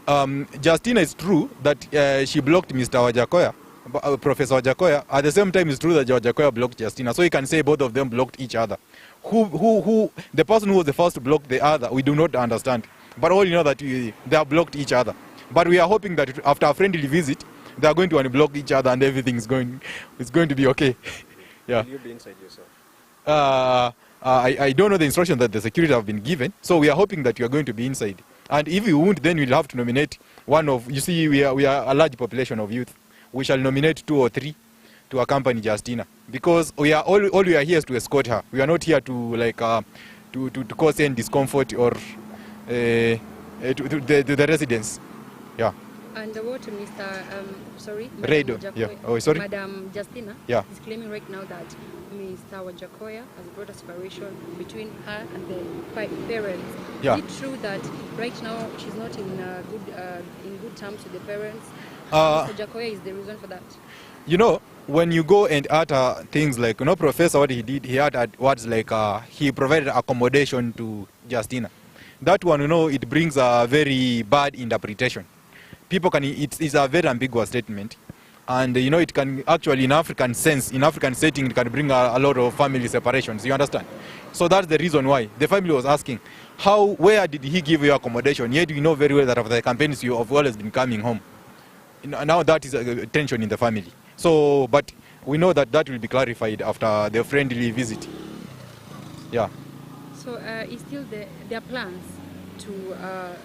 Justina, is true that she blocked Mr. Wajackoya, Professor Wajackoya. At the same time, it's true that Wajackoya blocked Justina. So you can say both of them blocked each other. Who the person who was the first to block the other, we do not understand. But all you know that they have blocked each other. But we are hoping that after a friendly visit, they are going to unblock each other and everything is going to be okay. Yeah. Will you be inside yourself? I don't know the instruction that the security have been given, so we are hoping that you are going to be inside. And if you won't, then we'll have to nominate one of, you see, we are a large population of youth. We shall nominate 2 or 3 to accompany Justina, because we are all we are here is to escort her. We are not here to to cause any discomfort or to the residents. Yeah. And what Mr. Redo, yeah. Oh, sorry. Madam Justina, yeah, is claiming right now that Mr. Wajackoya has brought a separation between her and the parents. Yeah. Is it true that right now she's not in good terms with the parents? Mr. Wajackoya is the reason for that. You know, when you go and utter things like, Professor, what he did, he uttered words like he provided accommodation to Justina. That one, it brings a very bad interpretation. People can, it's a very ambiguous statement. And, it can actually, in African sense, in African setting, it can bring a lot of family separations, you understand? So that's the reason why. The family was asking, where did he give you accommodation? Yet you know very well that after the campaigns, you have always been coming home. Now that is a tension in the family. So, but we know that will be clarified after the friendly visit. Yeah. So, is still their plans to...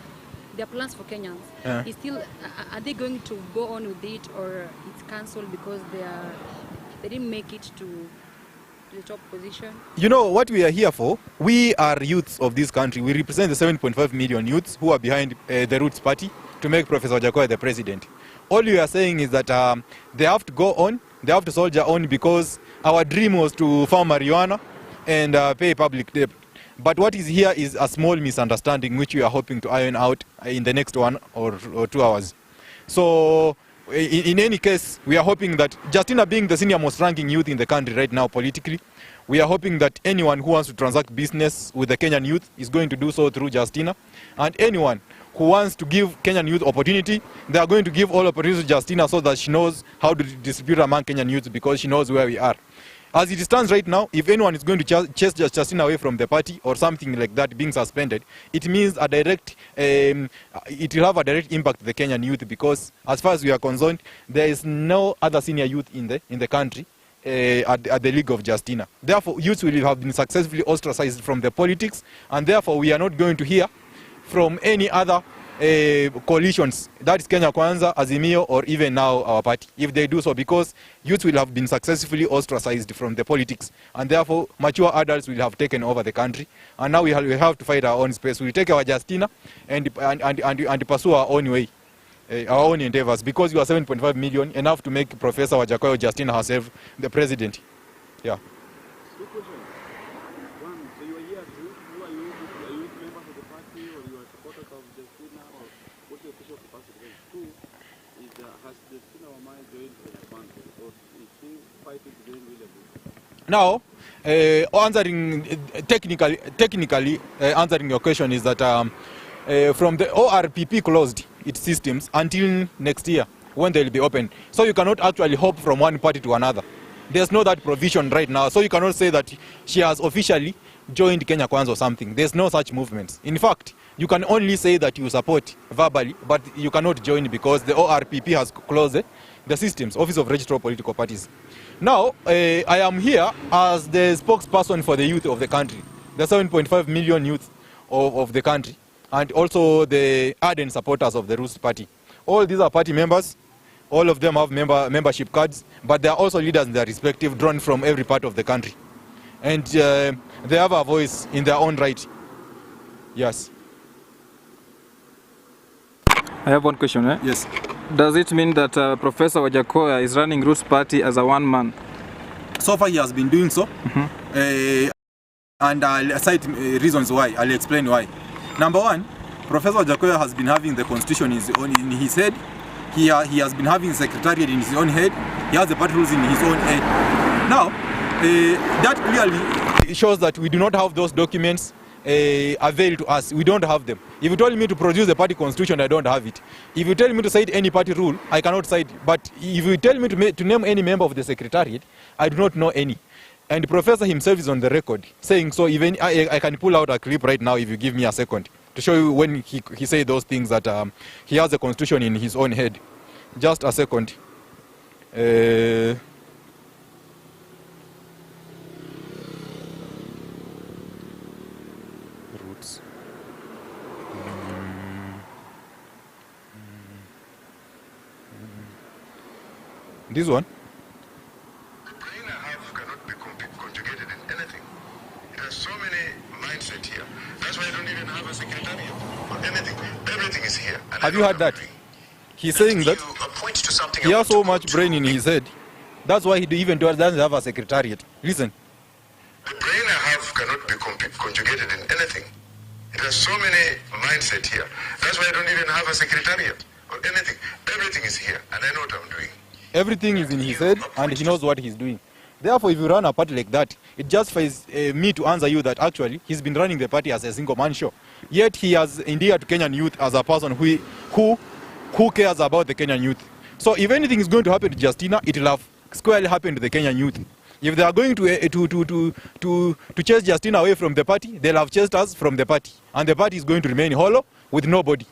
their plans for Kenyans, is still, are they going to go on with it, or it's cancelled because they didn't make it to the top position? You know what we are here for? We are youths of this country. We represent the 7.5 million youths who are behind the Roots Party to make Professor Wajackoya the president. All we are saying is that they have to go on, they have to soldier on, because our dream was to farm marijuana and pay public debt. But what is here is a small misunderstanding which we are hoping to iron out in the next 1 or 2 hours. So in any case, we are hoping that Justina, being the senior most ranking youth in the country right now politically, we are hoping that anyone who wants to transact business with the Kenyan youth is going to do so through Justina. And anyone who wants to give Kenyan youth opportunity, they are going to give all opportunities to Justina so that she knows how to distribute among Kenyan youth, because she knows where we are. As it stands right now, if anyone is going to chase Justina away from the party or something like that being suspended, it means it will have a direct impact on the Kenyan youth, because as far as we are concerned, there is no other senior youth in the country at the League of Justina. Therefore, youths will have been successfully ostracized from the politics, and therefore we are not going to hear from any other coalitions, that is Kenya Kwanza, Azimio, or even now our party, if they do so, because youth will have been successfully ostracized from the politics, and therefore mature adults will have taken over the country, and now we have to fight our own space. We take our Justina and pursue our own way, our own endeavors, because you are 7.5 million, enough to make Professor Wajackoya Justina herself the president. Yeah. Now, answering technically answering your question is that from the ORPP closed its systems until next year when they will be open. So you cannot actually hop from one party to another. There's no that provision right now. So you cannot say that she has officially joined Kenya Kwanza or something. There's no such movements. In fact, you can only say that you support verbally, but you cannot join because the ORPP has closed the systems, Office of Registrar of Political Parties. Now, I am here as the spokesperson for the youth of the country, the 7.5 million youth of the country, and also the ardent supporters of the Roots Party. All these are party members. All of them have membership cards, but they are also leaders in their respective, drawn from every part of the country. And they have a voice in their own right. Yes. I have one question. Yes. Does it mean that Professor Wajackoya is running Roots Party as a one-man? So far he has been doing so. And I'll cite reasons why. I'll explain why. Number one, Professor Wajackoya has been having the constitution in his head. He has been having secretariat in his own head. He has the party rules in his own head. Now, that clearly shows that we do not have those documents avail to us. We don't have them. If you told me to produce the party constitution, I don't have it. If you tell me to cite any party rule, I cannot cite. But if you tell me to name any member of the secretariat, I do not know any. And the professor himself is on the record saying so. Even I can pull out a clip right now if you give me a second to show you when he said those things that he has the constitution in his own head. Just a second. Roots. This one. The brain I have cannot be conjugated in anything. It has so many mindset here. That's why I don't even have a secretariat or anything. Everything is here. And Have you heard that? He's saying that point to something he has so much brain in his head. That's why he even doesn't have a secretariat. Listen. The brain I have cannot be conjugated in anything. It has so many mindset here. That's why I don't even have a secretariat or anything. Everything is here, and I know what I'm doing. Everything is in his head, and he knows what he's doing. Therefore, if you run a party like that, it justifies me to answer you that actually he's been running the party as a single man show. Yet he has endeared to Kenyan youth as a person who cares about the Kenyan youth. So if anything is going to happen to Justina, it will have squarely happened to the Kenyan youth. If they are going to chase Justina away from the party, they'll have chased us from the party. And the party is going to remain hollow with nobody.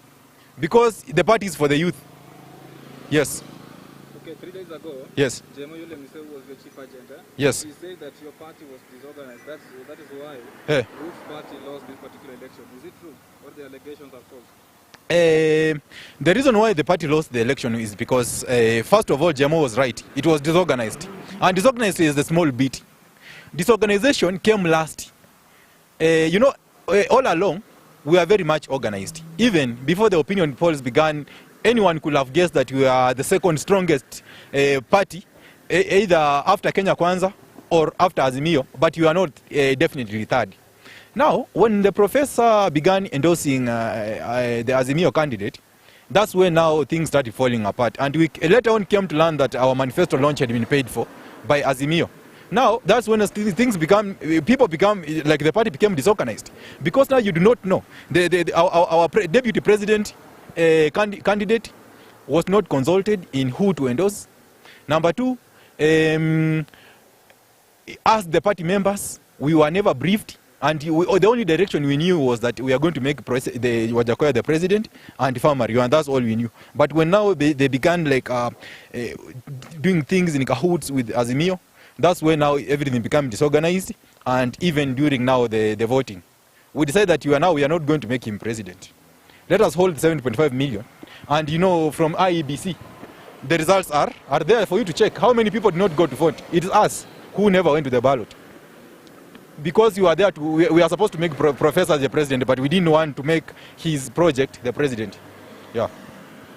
Because the party is for the youth. Yes. Okay, 3 days ago, Yes. Jemo Yule Mise was the chief agent. Yes. He said that your party was disorganized. That is why Hey. Roots Party lost this particular election. Is it true? Or the allegations are false? The reason why the party lost the election is because, first of all, Jemo was right. It was disorganized. And disorganized is the small bit. Disorganization came last. All along, we are very much organized. Even before the opinion polls began, anyone could have guessed that we are the second strongest party, either after Kenya Kwanza or after Azimio, but you are not definitely third. Now, when the professor began endorsing the Azimio candidate, that's when now things started falling apart. And we later on came to learn that our manifesto launch had been paid for by Azimio. Now, that's when things become, people become, like the party became disorganized. Because now you do not know. Our deputy president candidate was not consulted in who to endorse. Number two, as the party members, we were never briefed. And the only direction we knew was that we are going to make the Wajackoya the president and Farmer, and that's all we knew. But when now they began like doing things in cahoots with Azimio, that's when now everything became disorganized. And even during now the voting, we decided that we are not going to make him president. Let us hold 7.5 million. And from IEBC, the results are there for you to check. How many people did not go to vote? It is us who never went to the ballot. Because you are there we are supposed to make Professor the president, but we didn't want to make his project the president. Yeah.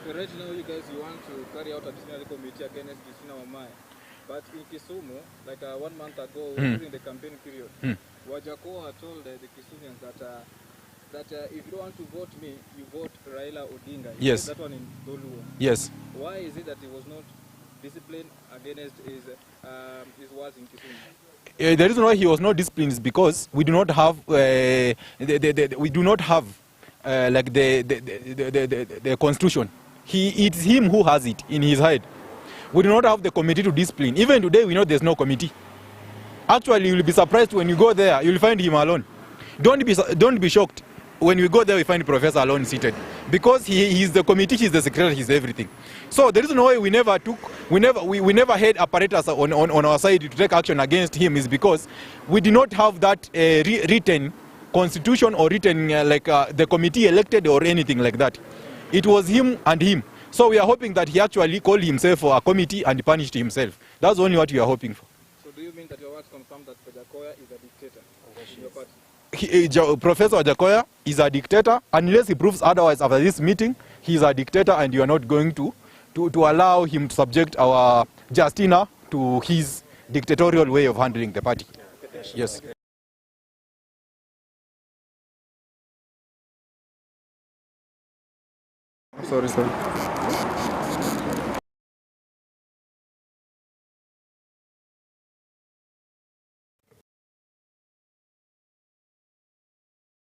So right now, you guys, you want to carry out a disciplinary committee against Justina Wamai. But in Kisumu, like 1 month ago, during the campaign period, Wajackoya told the Kisumians that if you don't want to vote me, you vote Raila Odinga. He Yes. said that one in Doluo. Yes. Why is it that he was not disciplined against his words in Kisumu? The reason why he was not disciplined is because we do not have like the constitution. It's him who has it in his head. We do not have the committee to discipline. Even today, we know there's no committee. Actually, you'll be surprised when you go there. You'll find him alone. Don't be shocked when we go there. We find Professor alone seated because he's the committee, he's the secretary, he's everything. So the reason why we never had apparatus on our side to take action against him is because we did not have that written constitution or written the committee elected or anything like that. It was him and him. So we are hoping that he actually called himself for a committee and punished himself. That's only what we are hoping for. So do you mean that your words confirm that Wajackoya is a dictator in your party? Professor Wajackoya is a dictator. Unless he proves otherwise after this meeting, he is a dictator, and you are not going to allow him to subject our Justina to his dictatorial way of handling the party. Yes. Sorry.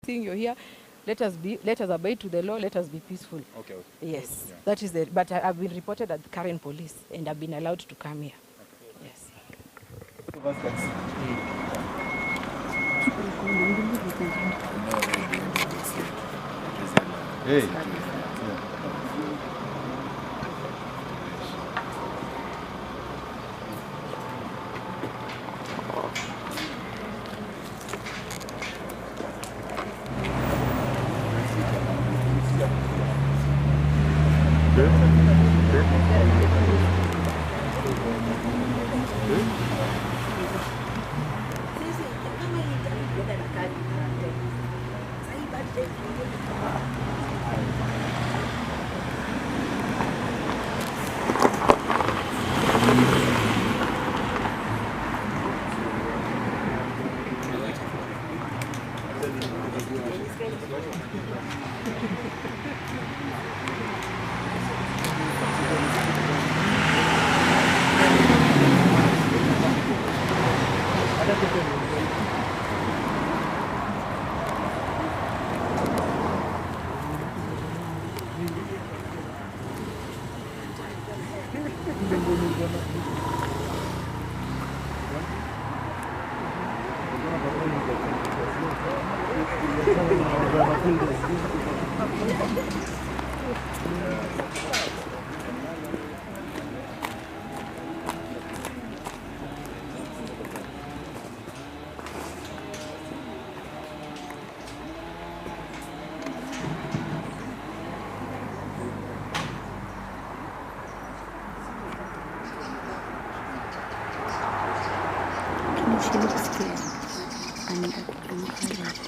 thing, you're here. Let us obey to the law. Let us be peaceful. Okay. Yes, Yeah. that is it. But I've been reported at the current police, and I've been allowed to come here. Yes. Hey. She looks scared. And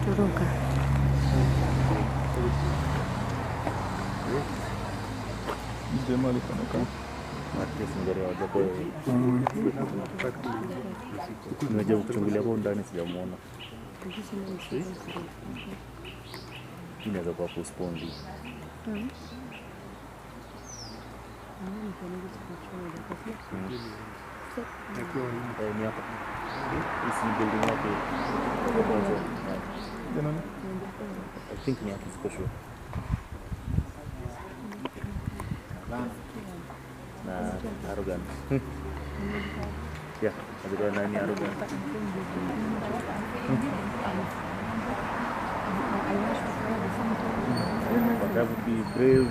Turuka. Nimejaribu kuchungulia kwa ndani sijamuona. Inaweza kuwa postponed. Ni hapa. Hii building yake. I think ni hapa special. Na arrogant. Yeah, alikuwa nani arrogant. But I would be brave.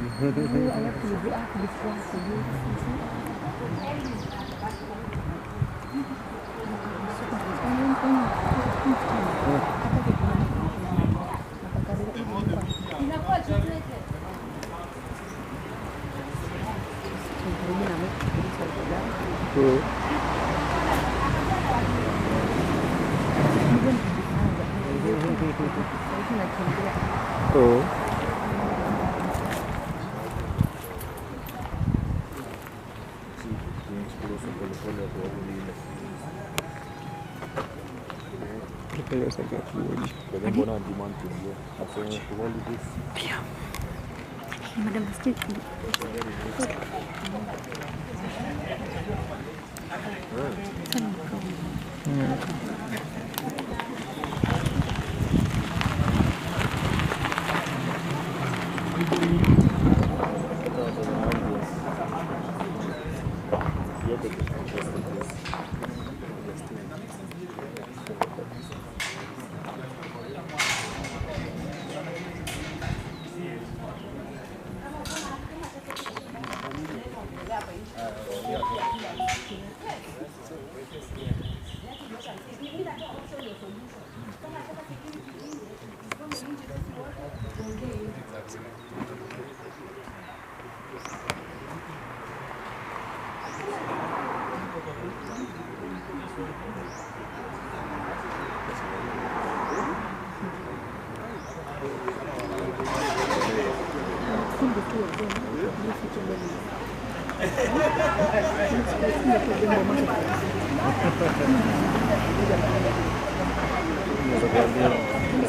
Madam Stick.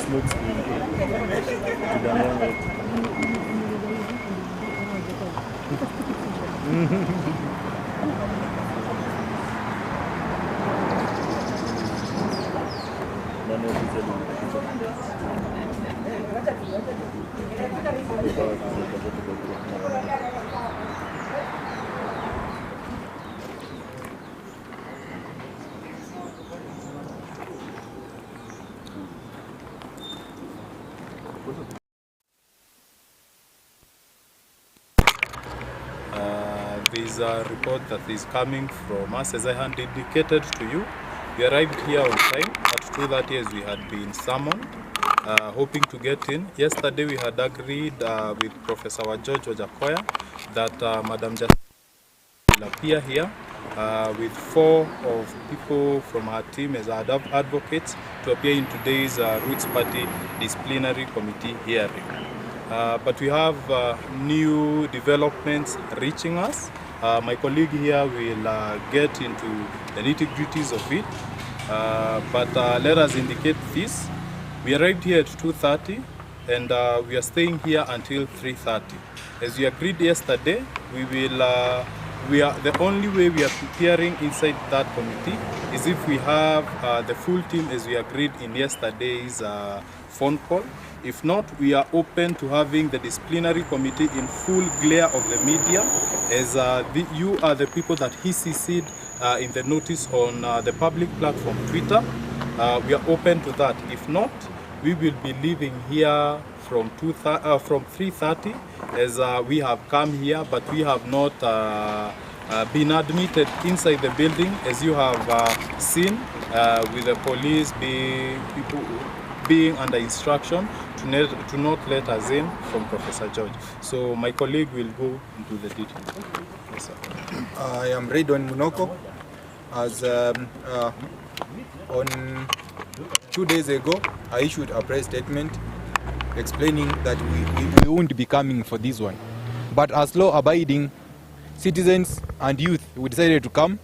Smoke screen. Tudanganya. Nani official? There's a report that is coming from us, as I had indicated to you. We arrived here on time at 2:30 as we had been summoned, hoping to get in. Yesterday we had agreed with Professor Wajackoya that Madam Justina will appear here with 4 of people from her team as advocates to appear in today's Roots Party Disciplinary Committee hearing. But we have new developments reaching us. My colleague here will get into the nitty-gritties of it, but let us indicate this. We arrived here at 2:30 and we are staying here until 3:30. As we agreed yesterday, the only way we are preparing inside that committee is if we have the full team as we agreed in yesterday's phone call. If not, we are open to having the disciplinary committee in full glare of the media, as you are the people that he CC'd in the notice on the public platform Twitter. We are open to that. If not, we will be leaving here from 3:30, as we have come here, but we have not been admitted inside the building, as you have seen, with the police being under instruction to not let us in from Professor George. So my colleague will go into the details. Yes, sir. I am Raydon Munoko. As on 2 days ago, I issued a press statement explaining that we won't be coming for this one. But as law-abiding citizens and youth, we decided to come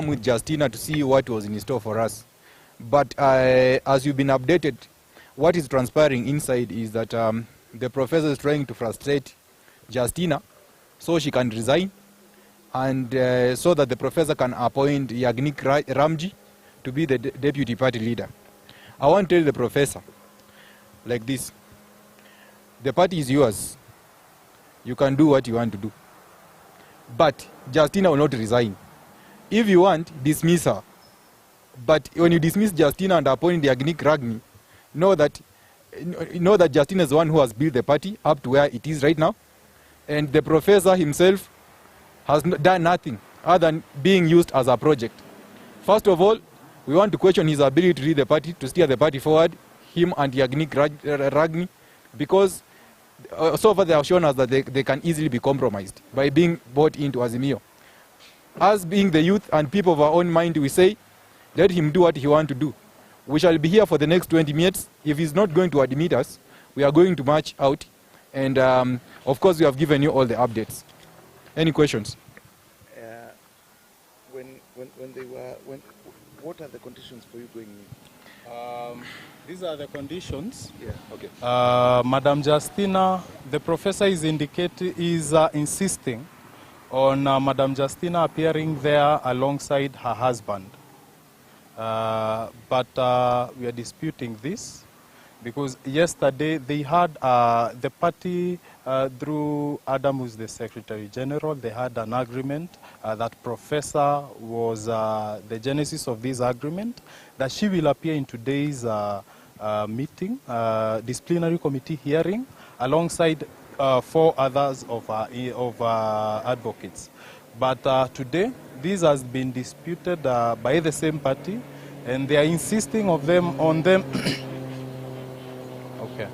with Justina to see what was in store for us. But as you've been updated, what is transpiring inside is that the professor is trying to frustrate Justina so she can resign, and so that the professor can appoint Yagnik Ramji to be the deputy party leader. I want to tell the professor like this: the party is yours. You can do what you want to do. But Justina will not resign. If you want, dismiss her. But when you dismiss Justina and appoint Yagnik Ragni, know that Justina is the one who has built the party up to where it is right now. And the professor himself has done nothing other than being used as a project. First of all, we want to question his ability to lead the party, to steer the party forward, him and Yagnik Ragni, because so far they have shown us that they can easily be compromised by being bought into Azimio. Us being the youth and people of our own mind, we say, let him do what he wants to do. We shall be here for the next 20 minutes. If he's not going to admit us, we are going to march out. And of course, we have given you all the updates. Any questions? What are the conditions for you going in? These are the conditions. Yeah, okay. Madam Justina, the professor is insisting on Madam Justina appearing there alongside her husband. But we are disputing this because yesterday they had the party through Adam, who's the Secretary General, they had an agreement that Professor was the genesis of this agreement, that she will appear in today's meeting, disciplinary committee hearing, alongside 4 others of advocates. But today, this has been disputed by the same party, and they are insisting on them. Okay.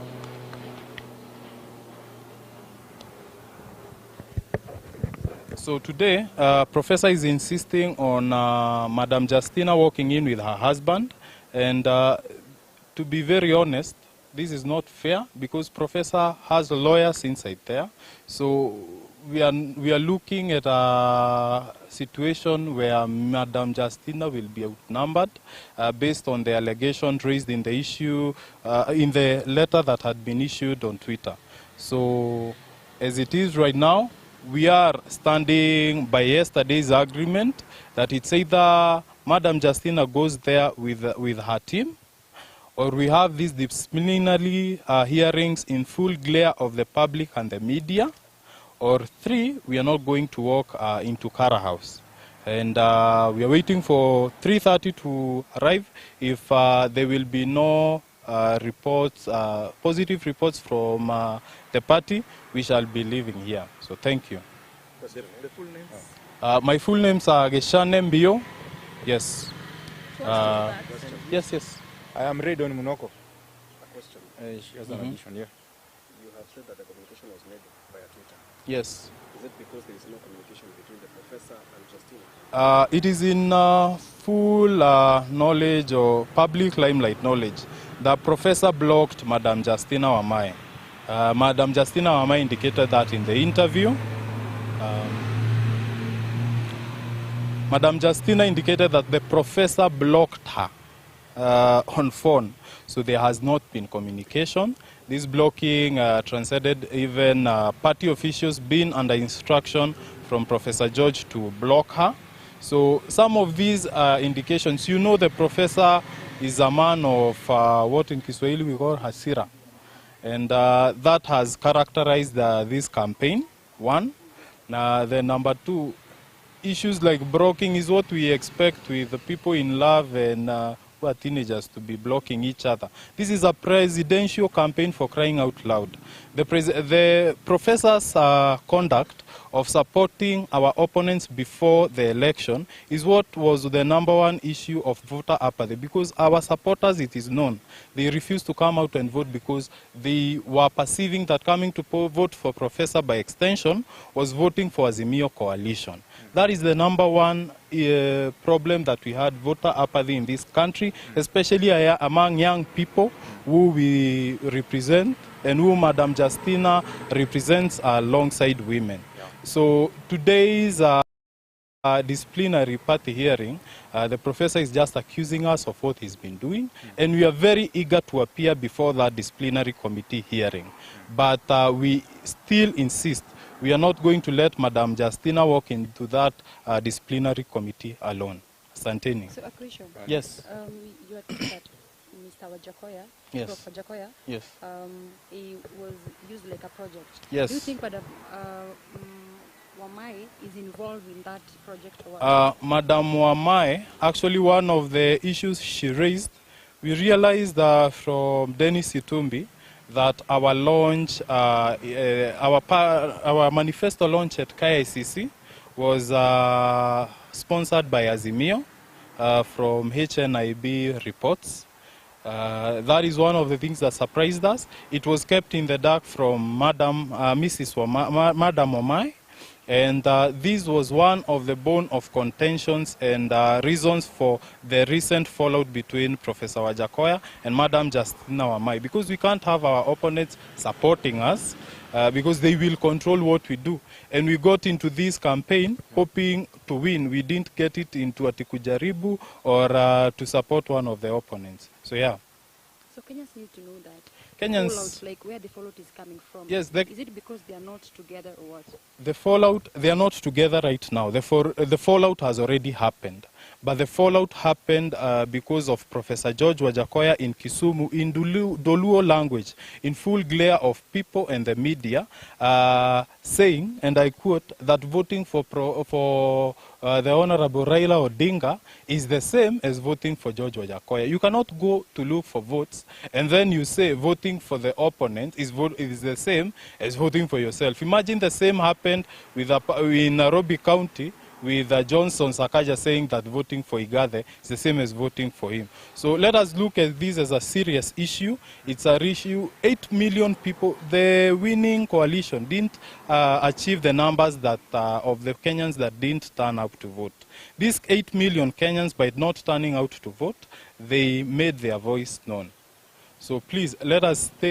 So today, Professor is insisting on Madam Justina walking in with her husband, and to be very honest, this is not fair because Professor has lawyers inside there. So we are looking at a situation where Madam Justina will be outnumbered based on the allegation raised in the issue, in the letter that had been issued on Twitter. So as it is right now, we are standing by yesterday's agreement that it's either Madam Justina goes there with her team, or we have these disciplinary hearings in full glare of the public and the media, or 3, we are not going to walk into Kara House. And we are waiting for 3:30 to arrive. If there will be no reports, positive reports from the party, we shall be leaving here. So thank you. The full names? My full names are Mutembei. Yes. Yes. I am Redon Munoko. A question. She has an addition, yeah. You have said that the communication was made via Twitter. Yes. Is it because there is no communication between the professor and Justina? It is in full knowledge or public limelight knowledge. The professor blocked Madam Justina Wamai. Madam Justina Wamai indicated that in the interview. Madam Justina indicated that the professor blocked her on phone. So there has not been communication. This blocking transcended even party officials being under instruction from Professor George to block her. So some of these indications, you know, the professor is a man of what in Kiswahili we call hasira. And that has characterized this campaign, 1. Then number 2, issues like blocking is what we expect with the people in love and who are teenagers to be blocking each other. This is a presidential campaign, for crying out loud. The professor's conduct of supporting our opponents before the election is what was the #1 issue of voter apathy, because our supporters, it is known, they refused to come out and vote because they were perceiving that coming to vote for Professor by extension was voting for Azimio coalition. That is the #1 problem that we had, voter apathy in this country, especially among young people who we represent and who Madam Justina represents alongside women. So today's disciplinary party hearing, the professor is just accusing us of what he's been doing, and we are very eager to appear before that disciplinary committee hearing. But we still insist we are not going to let Madam Justina walk into that disciplinary committee alone. Santini. So a question. Yes. You are talking that Mr. Wajackoya, Yes. Prof. Wajackoya, Yes. he was used like a project. Yes. Do you think Madam Wamai is involved in that project? Or Madam Wamai, actually one of the issues she raised, we realized from Dennis Itumbi that our launch, our manifesto launch at KICC was sponsored by Azimio from HNIB reports. That is one of the things that surprised us. It was kept in the dark from Madam Wamai, and this was one of the bone of contentions and reasons for the recent fallout between Professor Wajackoya and Madam Justina Wamai, because we can't have our opponents supporting us because they will control what we do. And we got into this campaign hoping to win. We didn't get it into Atikujaribu or to support one of the opponents. So yeah. So Kenyans need to know that. Kenyans, fallout, like where the fallout is coming from. Yes, is it because they are not together or what? The fallout, they are not together right now. The fallout has already happened. But the fallout happened because of Professor George Wajackoya in Kisumu in Doluo language, in full glare of people and the media, saying, and I quote, that voting for the Honorable Raila Odinga is the same as voting for George Wajackoya. You cannot go to look for votes and then you say voting for the opponent is the same as voting for yourself. Imagine the same happened in Nairobi County with Johnson Sakaja saying that voting for Igathe is the same as voting for him. So let us look at this as a serious issue. It's an issue. 8 million people, the winning coalition didn't achieve the numbers that of the Kenyans that didn't turn out to vote. These 8 million Kenyans, by not turning out to vote, they made their voice known. So please let us take